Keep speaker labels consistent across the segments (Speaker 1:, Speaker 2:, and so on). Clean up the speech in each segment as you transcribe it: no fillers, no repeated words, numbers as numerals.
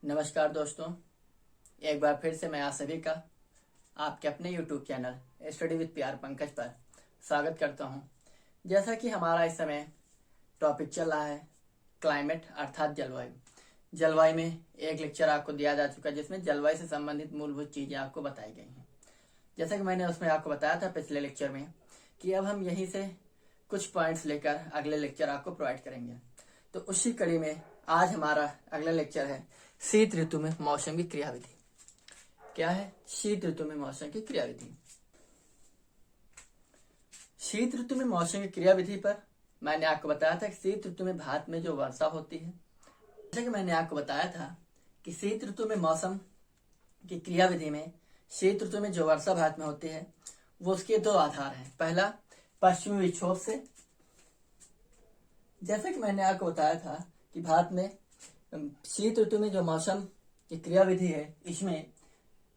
Speaker 1: नमस्कार दोस्तों, एक बार फिर से मैं आप सभी का आपके अपने YouTube चैनल स्टडी विद प्यार पंकज पर स्वागत करता हूं। जैसा कि हमारा इस समय टॉपिक चल रहा है क्लाइमेट अर्थात जलवायु। जलवायु में एक लेक्चर आपको दिया जा चुका है जिसमें जलवायु से संबंधित मूलभूत चीजें आपको बताई गई हैं। जैसा कि मैंने उसमें आपको बताया था पिछले लेक्चर में कि अब हम यहीं से कुछ पॉइंट्स लेकर अगले लेक्चर आपको प्रोवाइड करेंगे। तो उसी कड़ी में आज हमारा अगला लेक्चर है शीत ऋतु में मौसम की क्रियाविधि। क्या है? शीत ऋतु में मौसम की क्रियाविधि। शीत ऋतु में मौसम की क्रियाविधि पर मैंने आपको बताया था कि शीत ऋतु में भारत में जो वर्षा होती है, जैसे कि मैंने आपको बताया था कि शीत ऋतु में मौसम की क्रियाविधि में शीत ऋतु में जो वर्षा भारत में होती है वो उसके दो आधार हैं। पहला, पश्चिमी विक्षोभ से। जैसे कि मैंने आपको बताया था कि भारत में शीत ऋतु में जो मौसम की क्रियाविधि है, इसमें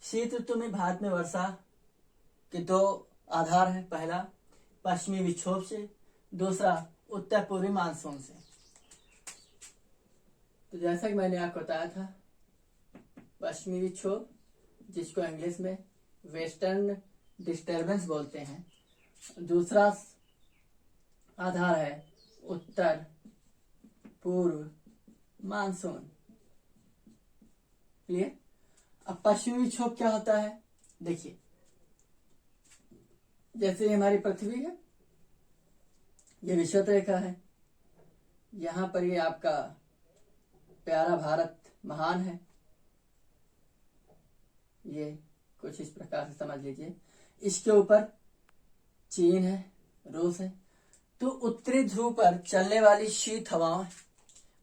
Speaker 1: शीत ऋतु में भारत में वर्षा के दो आधार हैं। पहला, पश्चिमी विक्षोभ से, दूसरा उत्तर पूर्वी मानसून से। तो जैसा कि मैंने आपको बताया था, पश्चिमी विक्षोभ जिसको इंग्लिश में वेस्टर्न डिस्टर्बेंस बोलते हैं, दूसरा आधार है उत्तर पूर्व मानसून। क्लियर? अब पश्चिमी विक्षोभ क्या होता है? देखिए, जैसे हमारी पृथ्वी है, ये विषुवत रेखा है, यहां पर ये आपका प्यारा भारत महान है, ये कुछ इस प्रकार से समझ लीजिए। इसके ऊपर चीन है, रूस है। तो उत्तरी ध्रुव पर चलने वाली शीत हवाएं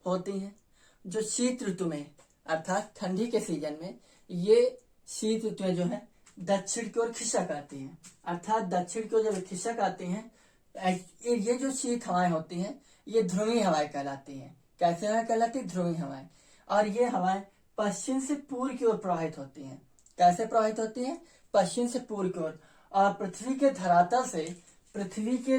Speaker 1: होती हैं जो शीत ऋतु में अर्थात ठंडी के सीजन में ये शीत ऋतुएं जो है दक्षिण की ओर खिसक आती हैं। अर्थात दक्षिण की ओर जब खिसक आती हैं, ये जो शीत हवाएं होती हैं ये ध्रुवीय हवाएं कहलाती हैं। कैसे हवाएं कहलाती? ध्रुवीय हवाएं। और ये हवाएं पश्चिम से पूर्व की ओर प्रवाहित होती हैं। कैसे प्रवाहित होती हैं? पश्चिम से पूर्व की ओर। और पृथ्वी के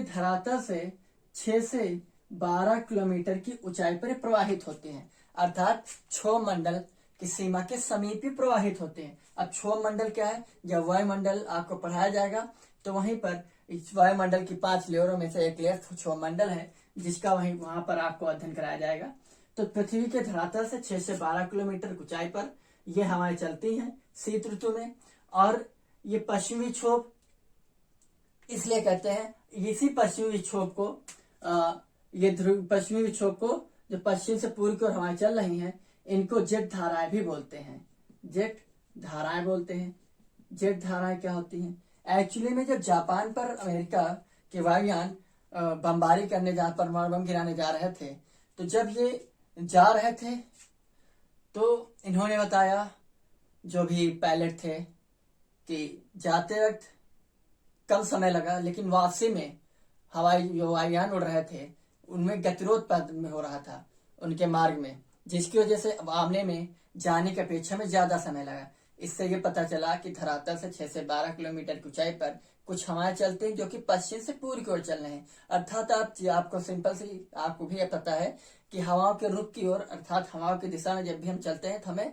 Speaker 1: धरातल से 6 से 12 किलोमीटर की ऊंचाई पर प्रवाहित होते हैं। अर्थात क्षोभ मंडल की सीमा के समीप ही प्रवाहित होते हैं। अब क्षोभ मंडल क्या है? जब वायुमंडल आपको पढ़ाया जाएगा तो वहीं पर इस वायुमंडल की 5 लेयरों में से एक लेयर क्षोभ मंडल है, जिसका वहां पर आपको अध्ययन कराया जाएगा। तो पृथ्वी के धरातल से 6 से 12 किलोमीटर ऊंचाई पर ये हवाएं चलती हैं शीत ऋतु में। और ये पश्चिमी विक्षोभ इसलिए कहते हैं, इसी पश्चिमी विक्षोभ को पश्चिमी विक्षोभ को जो पश्चिम से पूर्व की ओर हवाएं चल रही हैं, इनको जेट धाराएं भी बोलते हैं। जेट धाराएं बोलते हैं। जेट धाराएं क्या होती हैं? एक्चुअली में जब जापान पर अमेरिका के वायुयान बमबारी करने परमाणु बम गिराने जा रहे थे, तो जब ये जा रहे थे तो इन्होंने बताया, जो भी पायलट थे, कि जाते वक्त कम समय लगा, लेकिन वापसी में हवाई जो वायुयान उड़ रहे थे उनमें गतिरोध पैदा हो रहा था उनके मार्ग में, जिसकी वजह से आमने में जाने की अपेक्षा में ज्यादा समय लगा। इससे ये पता चला कि धरातल से 6 से 12 किलोमीटर की ऊंचाई पर कुछ हवाएं चलती हैं जो कि पश्चिम से पूर्व की ओर चल रहे हैं। अर्थात आपको सिंपल सी आपको भी पता है कि हवाओं के रुख की ओर अर्थात हवाओं की दिशा में जब भी हम चलते हैं तो हमें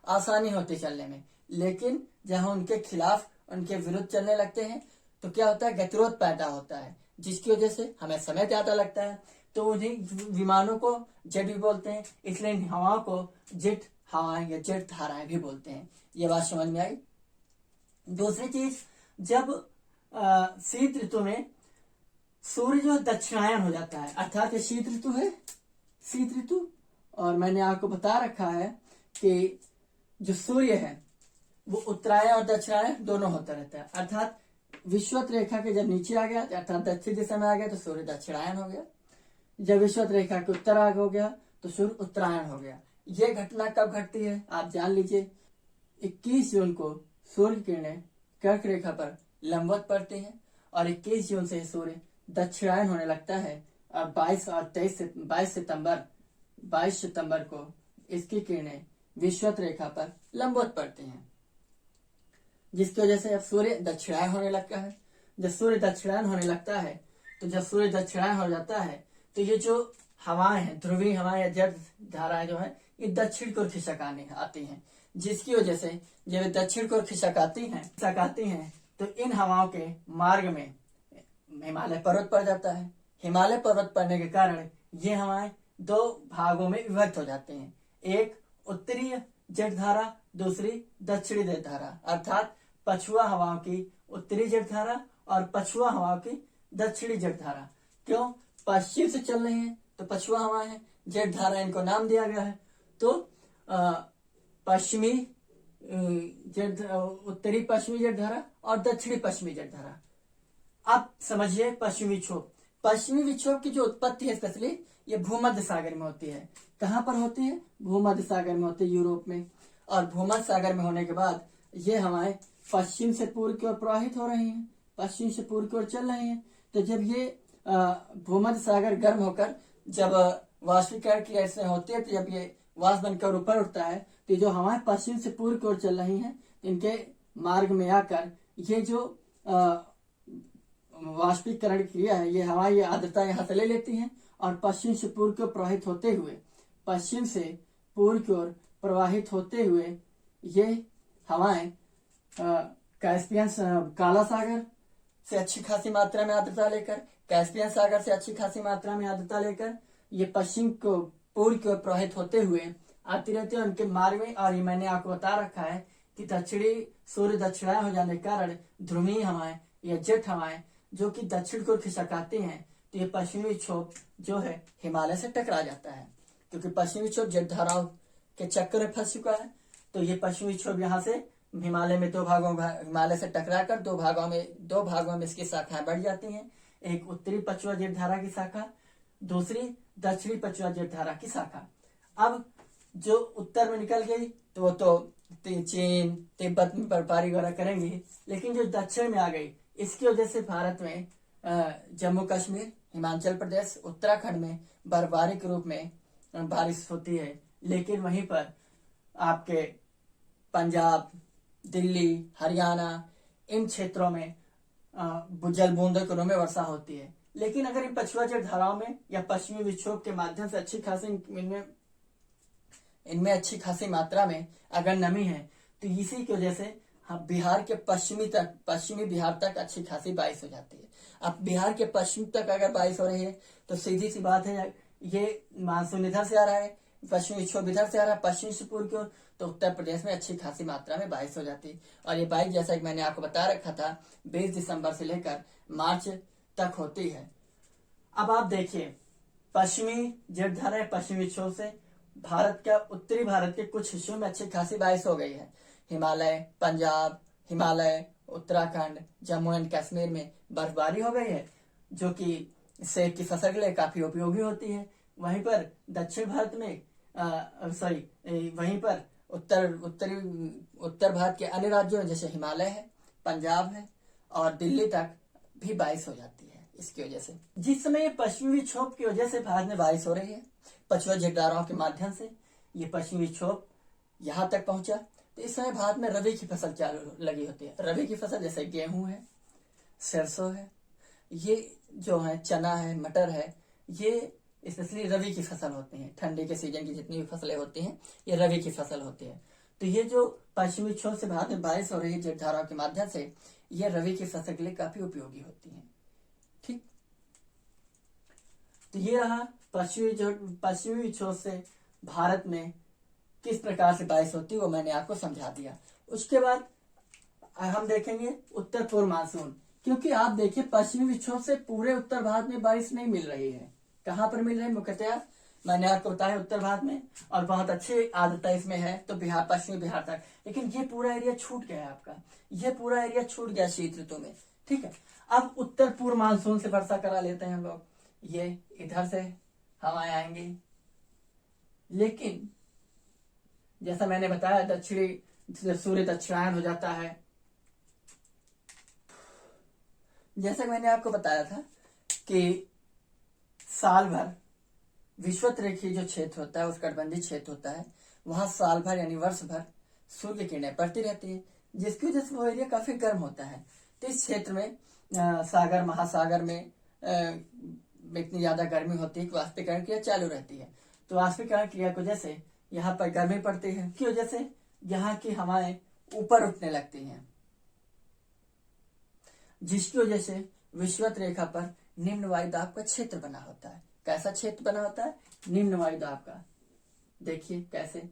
Speaker 1: आसानी होती चलने में, लेकिन जब हम उनके खिलाफ उनके विरुद्ध चलने लगते हैं तो क्या होता है? गतिरोध पैदा होता है, जिसकी वजह से हमें समय ज्यादा लगता है। तो उन्हीं विमानों को जेट भी बोलते हैं, इसलिए इन हवाओं को जेट हवाएं या जेट धाराएं भी बोलते हैं। ये बात समझ में आई? दूसरी चीज, जब शीत ऋतु में सूर्य जो दक्षिणायन हो जाता है, अर्थात ये शीत ऋतु है, शीत ऋतु, और मैंने आपको बता रखा है कि जो सूर्य है वो उत्तरायण और दक्षिणायन दोनों होता रहता है। अर्थात विषुवत रेखा के जब नीचे आ गया अर्थात दक्षिण दिशा में आ गया तो सूर्य दक्षिणायन हो गया। जब विषुवत रेखा के उत्तर आग हो गया तो सूर्य उत्तरायण हो गया। यह घटना कब घटती है आप जान लीजिए। 21 जून को सूर्य किरणें कर्क रेखा पर लंबवत पड़ती हैं और 21 जून से सूर्य दक्षिणायन होने लगता है। और 22 सितंबर को इसकी किरणें विषुवत रेखा पर लंबवत पड़ती हैं, जिसकी वजह से अब सूर्य दक्षिणायन होने लगता है। जब सूर्य दक्षिणायन होने लगता है तो जब सूर्य दक्षिणायन हो जाता है तो ये जो हवाएं हैं, ध्रुवीय हवाएं या जड़ धाराएं जो है, ये दक्षिण की ओर खिसक आती हैं, जिसकी वजह से जब दक्षिण की ओर खिसक आती हैं तो इन हवाओं के मार्ग में हिमालय पर्वत पड़ जाता है। हिमालय पर्वत पड़ने के कारण ये हवाएं दो भागों में विभक्त हो जाते हैं, एक उत्तरीय जेट धारा, दूसरी दक्षिणी जेट धारा, अर्थात पछुआ हवाओं की उत्तरी जेट धारा और पछुआ हवाओं की दक्षिणी जेट धारा। क्यों? पश्चिम से चल रही हैं तो पछुआ हवाएं हैं, जेट धारा इनको नाम दिया गया है। तो पश्चिमी उत्तरी पश्चिमी जेट धारा और दक्षिणी पश्चिमी जेट धारा। अब समझिए पश्चिमी विक्षोभ। पश्चिमी विक्षोभ की जो उत्पत्ति है स्पेशली ये भूमध्य सागर में होती है। कहाँ पर होती है? भूमध्य सागर में होती है, यूरोप में। और भूमध्य सागर में होने के बाद ये हवाएं पश्चिम से पूर्व की ओर प्रवाहित हो रही हैं, पश्चिम से पूर्व की ओर चल रही हैं। तो जब ये भूमध्य सागर गर्म होकर जब वाष्पीकरण की ऐसे होती है, तो जब ये वाष्प बनकर ऊपर उठता है तो ये जो हवाएं पश्चिम से पूर्व की ओर चल रही हैं इनके मार्ग में आकर ये जो वाष्पीकरण क्रिया है, ये हवा ये आर्द्रता यहाँ से ले लेती हैं और पश्चिम से पूर्व की ओर प्रवाहित होते हुए, पश्चिम से पूर्व की ओर प्रवाहित होते हुए ये हवाएं कैस्पियन काला सागर से अच्छी खासी मात्रा में आर्द्रता लेकर, कैस्पियन सागर से अच्छी खासी मात्रा में आर्द्रता लेकर ये पश्चिम को पूर्व की ओर प्रवाहित होते हुए आती रहती है उनके मार्ग में। और ये मैंने आपको बता रखा है कि दक्षिणी सूर्य दक्षिणायन हो जाने के कारण ध्रुवीय हवाएं या जेट हवाएं जो कि दक्षिण को खिसक आती हैं, तो ये पश्चिमी विक्षोभ जो है हिमालय से टकरा जाता है, क्योंकि पश्चिमी विक्षोभ जेट धाराओं के चक्कर में फंस चुका है। तो ये पश्चिमी विक्षोभ यहाँ से हिमालय में हिमालय से टकराकर दो भागों में इसकी शाखाएं बढ़ जाती हैं, एक उत्तरी पछुआ जेट धारा की शाखा, दूसरी दक्षिणी पछुआ जेट धारा की शाखा। अब जो उत्तर में निकल गई तो वो तो चीन तिब्बत में बर्फबारी वगैरह करेंगी, लेकिन जो दक्षिण में आ गई इसकी वजह से भारत में जम्मू कश्मीर, हिमाचल प्रदेश, उत्तराखंड में बर्फबारी के रूप में बारिश होती है। लेकिन वहीं पर आपके पंजाब, दिल्ली, हरियाणा इन क्षेत्रों में जल बूंदों के रूप में वर्षा होती है। लेकिन अगर इन पछुआ जेट धाराओं में या पश्चिमी विक्षोभ के माध्यम से अच्छी खासी इनमें अच्छी खासी मात्रा में अगर नमी है तो इसी की वजह से बिहार के पश्चिमी बिहार तक अच्छी खासी बारिश हो जाती है। अब बिहार के पश्चिम तक अगर बारिश हो रही है तो सीधी सी बात है, ये मानसून इधर से आ रहा है, पश्चिमी विक्षोभ इधर से आ रहा है पश्चिम से पूर्व की ओर, तो उत्तर प्रदेश में अच्छी खासी मात्रा में बारिश हो जाती है। और ये बारिश जैसा कि मैंने आपको बता रखा था 20 दिसंबर से लेकर मार्च तक होती है। अब आप देखिए पश्चिमी जेट धारा पश्चिमी विक्षोभ से उत्तरी भारत के कुछ हिस्सों में अच्छी खासी बारिश हो गई है। हिमालय, पंजाब, हिमालय, उत्तराखंड, जम्मू एंड कश्मीर में बर्फबारी हो गई है, जो कि सेब की फसल के लिए काफी उपयोगी होती है। वहीं पर दक्षिण भारत में वहीं पर उत्तर भारत के अन्य राज्यों में जैसे हिमालय है, पंजाब है और दिल्ली तक भी बारिश हो जाती है। इसकी वजह से जिस समय ये पश्चिमी विक्षोभ की वजह से भारत में बारिश हो रही है, पछुआ जेट धाराओं के माध्यम से ये पश्चिमी विक्षोभ यहाँ तक पहुंचा, तो इस समय भारत में रबी की फसल चालू लगी होती है। रबी की फसल जैसे गेहूं है, सरसों है, ये जो है चना है, मटर है, ये स्पेशली रबी की फसल होती है। ठंडी के सीजन की जितनी भी फसलें होती हैं ये रबी की फसल होती है। तो ये जो पश्चिमी विक्षोभ से भारत में बारिश हो रही है जेट धाराओं के माध्यम से, ये रबी की फसल के लिए काफी उपयोगी होती है। ठीक, तो ये रहा पश्चिमी विक्षोभ से भारत में किस प्रकार से बारिश होती है, वो मैंने आपको समझा दिया। उसके बाद हम देखेंगे उत्तर पूर्व मानसून, क्योंकि आप देखिए पश्चिमी विक्षोभ से पूरे उत्तर भारत में बारिश नहीं मिल रही है। कहाँ पर मिल रही है? मुख्यतः मैंने आपको बताया उत्तर भारत में, और बहुत अच्छी आर्द्रता इसमें है तो बिहार, पश्चिमी बिहार तक। लेकिन ये पूरा एरिया छूट गया है आपका, ये पूरा एरिया छूट गया शीत ऋतु में। ठीक है, अब उत्तर पूर्व मानसून से वर्षा करा लेते हैं हम लोग। ये इधर से हवाएं आएंगी, लेकिन जैसा मैंने बताया दक्षिणी सूर्य दक्षिणायन हो जाता है। जैसा मैंने आपको बताया था कि साल भर विषुवत रेखीय जो क्षेत्र होता है, उष्णकटिबंधीय क्षेत्र होता है, वहां साल भर यानी वर्ष भर सूर्य किरणें पड़ती रहती है, जिसकी वजह से वो एरिया काफी गर्म होता है। तो इस क्षेत्र में सागर महासागर में इतनी ज्यादा गर्मी होती है कि वाष्पीकरण क्रिया चालू रहती है। तो वाष्पीकरण क्रिया की वजह से यहाँ पर गर्मी पड़ती है, की वजह से यहाँ की हवाएं ऊपर उठने लगती हैं, जिसकी वजह से विषुवत रेखा पर निम्न वायुदाब का क्षेत्र बना होता है। कैसा क्षेत्र बना होता है? निम्न वायुदाब का। देखिए कैसे,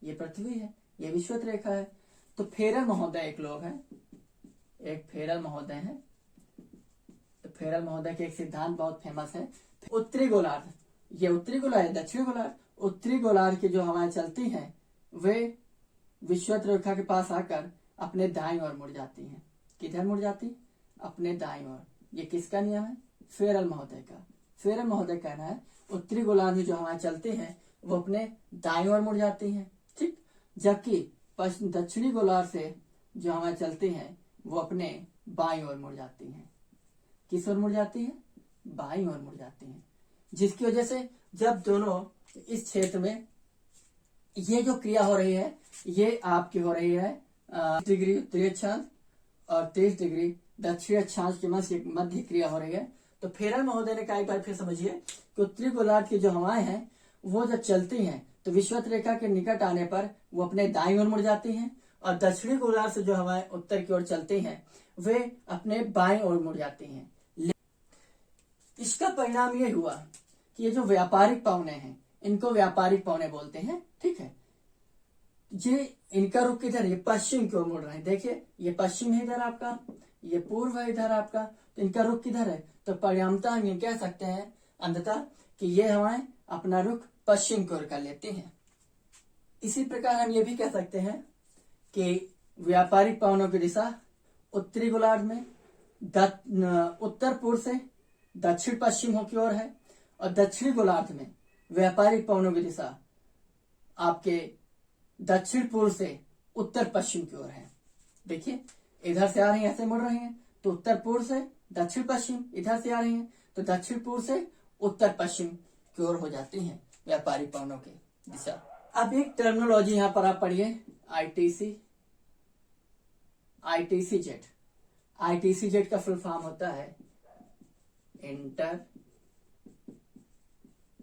Speaker 1: ये पृथ्वी है, ये विषुवत रेखा है। तो फेरल महोदय एक लोग हैं, एक फेरल महोदय हैं। तो फेरल महोदय के एक सिद्धांत बहुत फेमस है, उत्तरी गोलार्ध, ये उत्तरी गोलार्ध, दक्षिणी गोलार्ध, उत्तरी गोलार्ध की जो हवाएं चलती हैं वे विषुवत रेखा के पास आकर अपने दाईं ओर मुड़ जाती हैं। किधर मुड़ जाती? अपने दाईं ओर। ये किसका नियम है? फेरल महोदय का। फेरल महोदय कहना है उत्तरी गोलार्ध में जो हवाएं चलती हैं वो अपने दाईं ओर मुड़ जाती हैं, ठीक, जबकि दक्षिणी गोलार्ध से जो हवाएं चलती हैं वो अपने बाईं ओर मुड़ जाती हैं। किस ओर मुड़ जाती है? बाईं ओर मुड़ जाती हैं, जिसकी वजह से जब दोनों इस क्षेत्र में ये जो क्रिया हो रही है ये आपकी हो रही है 30 डिग्री उत्तरी अक्षांश और 30 डिग्री दक्षिणी अक्षांश के मध्य क्रिया हो रही है। तो फेरल महोदय ने कहा, एक बार फिर समझिए कि उत्तरी गोलार्ध की जो हवाएं हैं वो जब चलती हैं तो विषुवत रेखा के निकट आने पर वो अपने दाईं ओर मुड़ जाती हैं, और दक्षिणी गोलार्ध से जो हवाएं उत्तर की ओर चलती हैं वे अपने बाईं ओर मुड़ जाती हैं। इसका परिणाम ये हुआ कि ये जो व्यापारिक पवने हैं इनको व्यापारिक पवने बोलते हैं, ठीक है। ये इनका रुख किधर? ये पश्चिम की ओर मुड़ रहे हैं। देखिए ये पश्चिम है इधर आपका, ये पूर्व है इधर आपका, तो इनका रुख किधर है? तो परिणामतः हम ये कह सकते हैं अंततः कि ये हवाएं अपना रुख पश्चिम की ओर कर लेती हैं। इसी प्रकार हम ये भी कह सकते हैं कि व्यापारिक पवनों की दिशा उत्तरी गोलार्ध में उत्तर पूर्व से दक्षिण पश्चिम की ओर है, और दक्षिणी गोलार्ध में व्यापारिक पवनों की दिशा आपके दक्षिण पूर्व से उत्तर पश्चिम की ओर है। देखिए इधर से आ रही है, ऐसे मुड़ रही हैं, तो उत्तर पूर्व से दक्षिण पश्चिम, इधर से आ रही हैं तो दक्षिण पूर्व से उत्तर पश्चिम की ओर हो जाती हैं व्यापारिक पवनों की दिशा। अब एक टर्मिनोलॉजी यहां पर आप पढ़िए, आईटीसी-जेड। आईटीसी-जेड का फुल फॉर्म होता है inter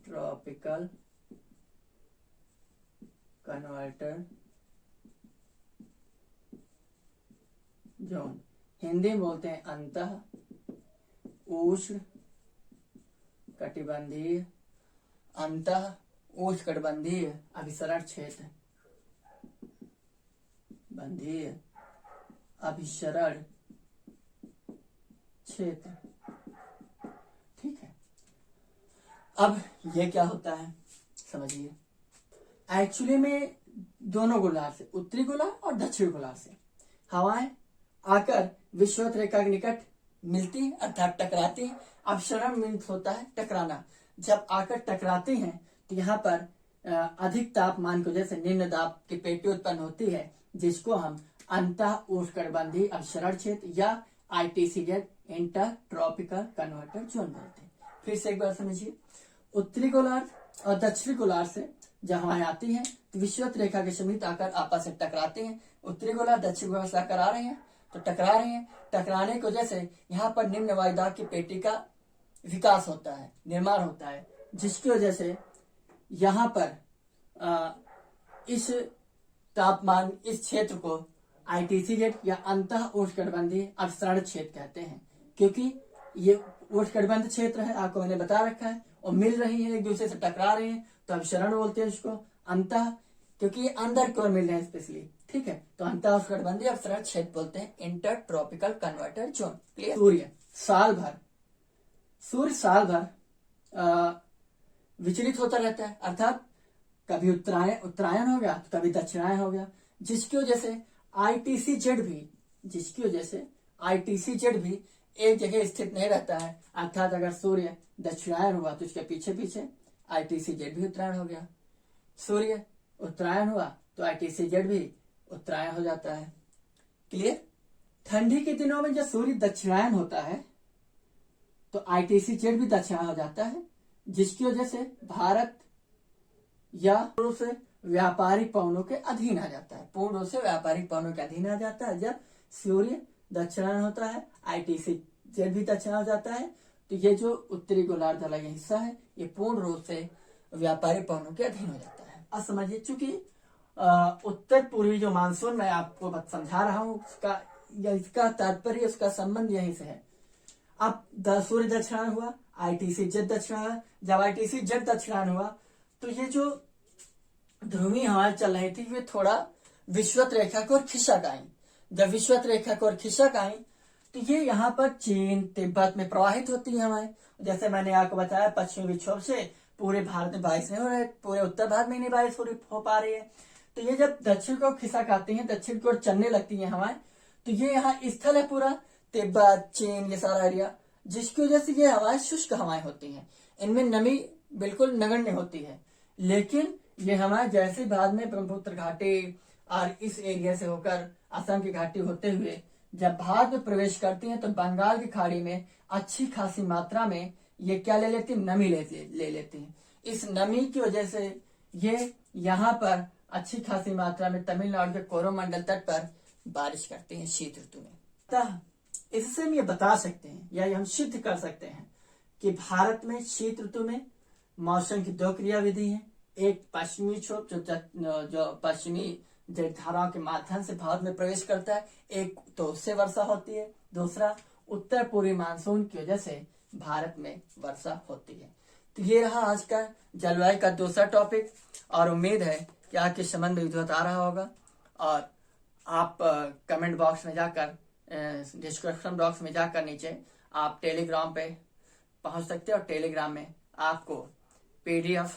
Speaker 1: tropical converter zone. Hindi में बोलते हैं अंतः उष्ण कटिबंधीय, अंतः उष्ण कटिबंधीय अभिसरण क्षेत्र, बंधीय अभिसरण क्षेत्र, ठीक है। अब ये क्या होता है समझिए। एक्चुअली में दोनों गोलार्ध से, उत्तरी गोलार्ध और दक्षिणी गोलार्ध से हवाएं आकर विषुवत रेखा के निकट मिलती अर्थात टकराती। अपसरण मीन्स होता है टकराना। जब आकर टकराती हैं तो यहाँ पर अधिक तापमान की वजह से निम्न दाब की पेटी उत्पन्न होती है, जिसको हम अंतः उष्णकटिबंधीय अपसरण क्षेत्र या ITC-Z inter tropical converter zone बोलते हैं। फिर से एक बार समझिए, उत्तरी गोलार्ध और दक्षिणी गोलार्ध से जब हवाएं आती हैं तो विषुवत रेखा के समीप आकर आपस में टकराती हैं। उत्तरी गोलार्ध दक्षिणी गोलार्ध से आकर आ रहे हैं तो टकरा रहे हैं, टकराने की वजह से यहाँ पर निम्न वायुदाब की पेटी का विकास होता है, निर्माण होता है, जिसकी वजह से यहाँ पर इस तापमान, इस क्षेत्र को आईटीसी-जेड या अंतः उष्णकटिबंधीय अपसरण क्षेत्र कहते हैं, क्योंकि ये उष्णकटिबंध क्षेत्र है, आपको मैंने बता रखा है, और मिल रही है एक दूसरे से टकरा रहे हैं तो अपसरण बोलते हैं इसको। अंतः क्योंकि ये अंदर की ओर मिल रहे हैं स्पेशली, ठीक है, तो अंतः उष्णकटिबंधीय अपसरण क्षेत्र बोलते हैं inter tropical converter zone. Clear? सूर्य साल भर विचलित होता रहता है, अर्थात कभी उत्तरायण हो गया तो कभी दक्षिणायन हो गया, जिसकी वजह से आईटीसी-जेड भी एक जगह स्थिर नहीं रहता है। अर्थात अगर सूर्य दक्षिणायन हुआ तो उसके पीछे पीछे आईटीसी-जेड भी उत्तरायण हो गया, सूर्य उत्तरायण हुआ तो आईटीसी-जेड भी उत्तरायण हो जाता है। क्लियर? ठंडी के दिनों में जब सूर्य दक्षिणायन होता है तो आईटीसी-जेड भी दक्षिणायन हो जाता है, जिसकी वजह से भारत या पूर्ण रूप से व्यापारिक पवनों के अधीन आ जाता है, पूर्ण रूप से व्यापारिक पवनों के अधीन आ जाता है। जब सूर्य दक्षिणायन होता है, आईटीसी-जेड भी दक्षिणायन हो जाता है, तो ये जो उत्तरी गोलार्ध वाला ये हिस्सा है ये पूर्ण रूप से व्यापारिक पवनों के अधीन हो जाता है। अब समझिए, चूंकि उत्तर पूर्वी जो मानसून मैं आपको समझा रहा हूँ इसका तात्पर्य, उसका संबंध यहीं से है। अब सूर्य दक्षिणायन हुआ, आईटीसी जेट दक्षिणायन, जब आईटीसी जेट दक्षिणायन हुआ तो ये जो ध्रुवीय हवाएं चल रही थी वे थोड़ा विषुवत रेखा को खिसक आई। जब विषुवत रेखा को खिसक आई तो ये यहाँ पर चीन तिब्बत में प्रवाहित होती है हवाएं। जैसे मैंने आपको बताया, पश्चिमी विक्षोभ से पूरे भारत में बारिश नहीं हो रही, पूरे उत्तर भारत में नहीं बारिश हो पा रही है। तो ये जब दक्षिण को खिसक आती है, दक्षिण की ओर चलने लगती है हवाएं, तो ये यहाँ स्थल है पूरा तिब्बत चीन ये सारा एरिया, जिसकी वजह से ये हवाएं शुष्क हवाएं होती हैं। इनमें नमी बिल्कुल नगण्य होती है। लेकिन ये हवाएं जैसे बाद में ब्रह्मपुत्र घाटी और इस एरिया से होकर असम की घाटी होते हुए जब भारत में प्रवेश करती हैं तो बंगाल की खाड़ी में अच्छी खासी मात्रा में ये क्या ले लेती है, नमी ले लेती हैं। इस नमी की वजह से ये यहाँ पर अच्छी खासी मात्रा में तमिलनाडु के कोरोमंडल तट पर बारिश करते हैं शीत ऋतु में। अतः इससे हम ये बता सकते हैं या हम सिद्ध कर सकते हैं कि भारत में शीत ऋतु में मौसम की दो क्रियाविधि है। एक पश्चिमी विक्षोभ जो पश्चिमी जलधाराओं के माध्यम से भारत में प्रवेश करता है, एक तो उससे वर्षा होती है, दूसरा उत्तर पूर्वी मानसून की वजह से भारत में वर्षा होती है। तो ये रहा आज का जलवायु का दूसरा टॉपिक, और उम्मीद है कि आपके समझ में विद्वत आ रहा होगा। और आप कमेंट बॉक्स में जाकर, डिस्क्रिप्शन बॉक्स में जाकर नीचे आप टेलीग्राम पे पहुंच सकते हैं, और टेलीग्राम में आपको PDF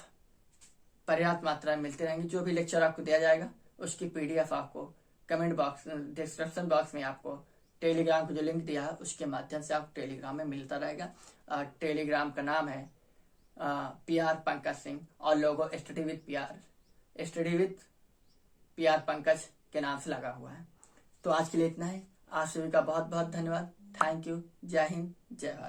Speaker 1: पर्याप्त मात्रा में मिलते रहेंगे। जो भी लेक्चर आपको दिया जाएगा उसकी PDF आपको कमेंट बॉक्स, डिस्क्रिप्शन बॉक्स में आपको टेलीग्राम को जो लिंक दिया है उसके माध्यम से आपको टेलीग्राम में मिलता रहेगा। टेलीग्राम का नाम है PR पंकज सिंह, और लोगो स्टडी विद PR पंकज के नाम से लगा हुआ है। तो आज के लिए इतना है। आप सभी का बहुत बहुत धन्यवाद। Thank you. जय हिंद, जय भारत।